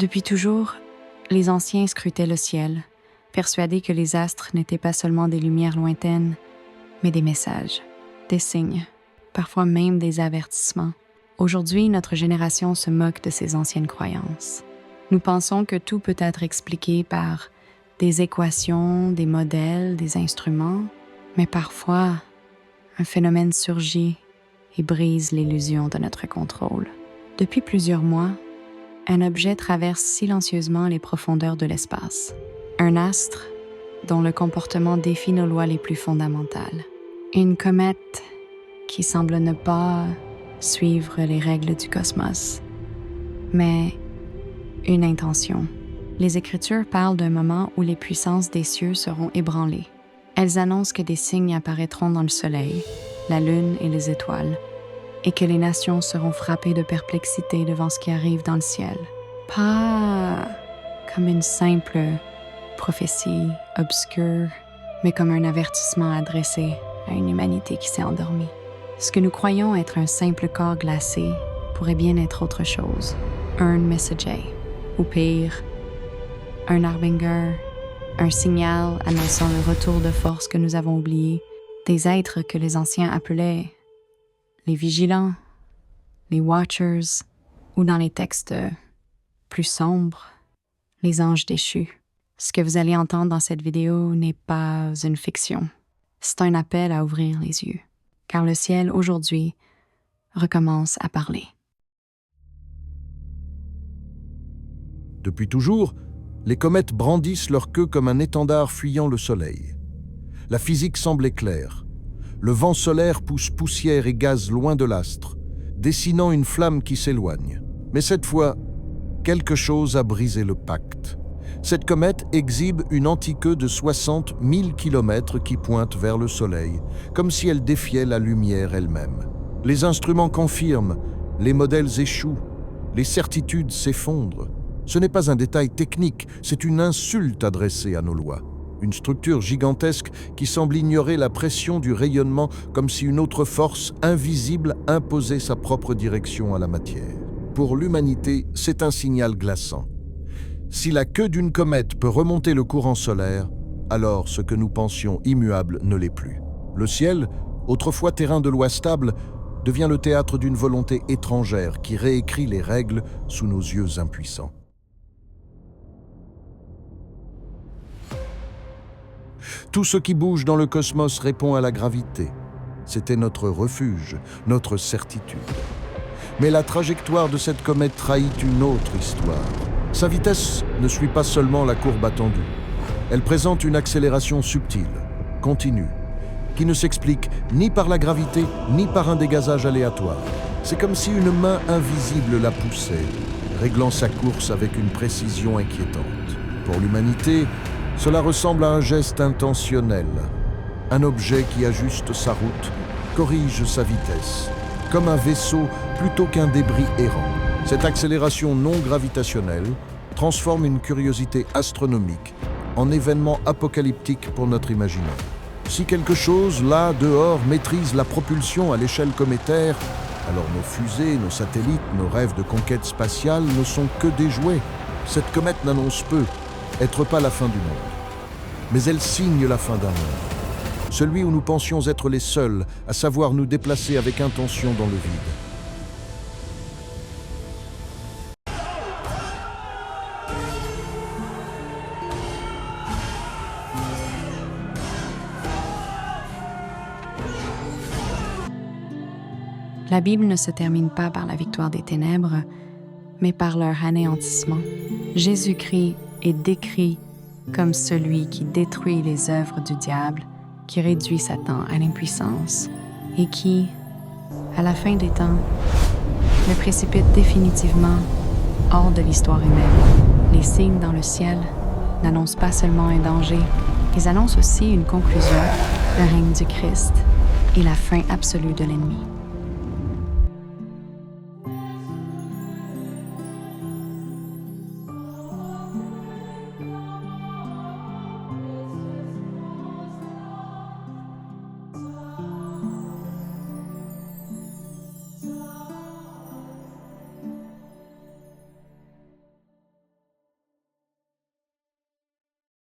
Depuis toujours, les anciens scrutaient le ciel, persuadés que les astres n'étaient pas seulement des lumières lointaines, mais des messages, des signes, parfois même des avertissements. Aujourd'hui, notre génération se moque de ces anciennes croyances. Nous pensons que tout peut être expliqué par des équations, des modèles, des instruments, mais parfois, un phénomène surgit et brise l'illusion de notre contrôle. Depuis plusieurs mois, un objet traverse silencieusement les profondeurs de l'espace. Un astre dont le comportement défie nos lois les plus fondamentales. Une comète qui semble ne pas suivre les règles du cosmos, mais une intention. Les Écritures parlent d'un moment où les puissances des cieux seront ébranlées. Elles annoncent que des signes apparaîtront dans le soleil, la lune et les étoiles, et que les nations seront frappées de perplexité devant ce qui arrive dans le ciel. Pas comme une simple prophétie obscure, mais comme un avertissement adressé à une humanité qui s'est endormie. Ce que nous croyons être un simple corps glacé pourrait bien être autre chose. Un messager, ou pire, un harbinger, un signal annonçant le retour de force que nous avons oublié, des êtres que les anciens appelaient les vigilants, les watchers, ou dans les textes plus sombres, les anges déchus. Ce que vous allez entendre dans cette vidéo n'est pas une fiction. C'est un appel à ouvrir les yeux, car le ciel aujourd'hui recommence à parler. Depuis toujours, les comètes brandissent leur queue comme un étendard fuyant le soleil. La physique semble claire. Le vent solaire pousse poussière et gaz loin de l'astre, dessinant une flamme qui s'éloigne. Mais cette fois, quelque chose a brisé le pacte. Cette comète exhibe une anti-queue de 60 000 km qui pointe vers le soleil, comme si elle défiait la lumière elle-même. Les instruments confirment, les modèles échouent, les certitudes s'effondrent. Ce n'est pas un détail technique, c'est une insulte adressée à nos lois. Une structure gigantesque qui semble ignorer la pression du rayonnement comme si une autre force invisible imposait sa propre direction à la matière. Pour l'humanité, c'est un signal glaçant. Si la queue d'une comète peut remonter le courant solaire, alors ce que nous pensions immuable ne l'est plus. Le ciel, autrefois terrain de loi stable, devient le théâtre d'une volonté étrangère qui réécrit les règles sous nos yeux impuissants. Tout ce qui bouge dans le cosmos répond à la gravité. C'était notre refuge, notre certitude. Mais la trajectoire de cette comète trahit une autre histoire. Sa vitesse ne suit pas seulement la courbe attendue. Elle présente une accélération subtile, continue, qui ne s'explique ni par la gravité, ni par un dégazage aléatoire. C'est comme si une main invisible la poussait, réglant sa course avec une précision inquiétante. Pour l'humanité, cela ressemble à un geste intentionnel. Un objet qui ajuste sa route, corrige sa vitesse, comme un vaisseau plutôt qu'un débris errant. Cette accélération non gravitationnelle transforme une curiosité astronomique en événement apocalyptique pour notre imaginaire. Si quelque chose, là, dehors, maîtrise la propulsion à l'échelle cométaire, alors nos fusées, nos satellites, nos rêves de conquête spatiale ne sont que des jouets. Cette comète n'annonce peu être pas la fin du monde. Mais elle signe la fin d'un monde. Celui où nous pensions être les seuls à savoir nous déplacer avec intention dans le vide. La Bible ne se termine pas par la victoire des ténèbres, mais par leur anéantissement. Jésus-Christ est décrit comme celui qui détruit les œuvres du diable, qui réduit Satan à l'impuissance et qui, à la fin des temps, le précipite définitivement hors de l'histoire humaine. Les signes dans le ciel n'annoncent pas seulement un danger, ils annoncent aussi une conclusion, le règne du Christ et la fin absolue de l'ennemi.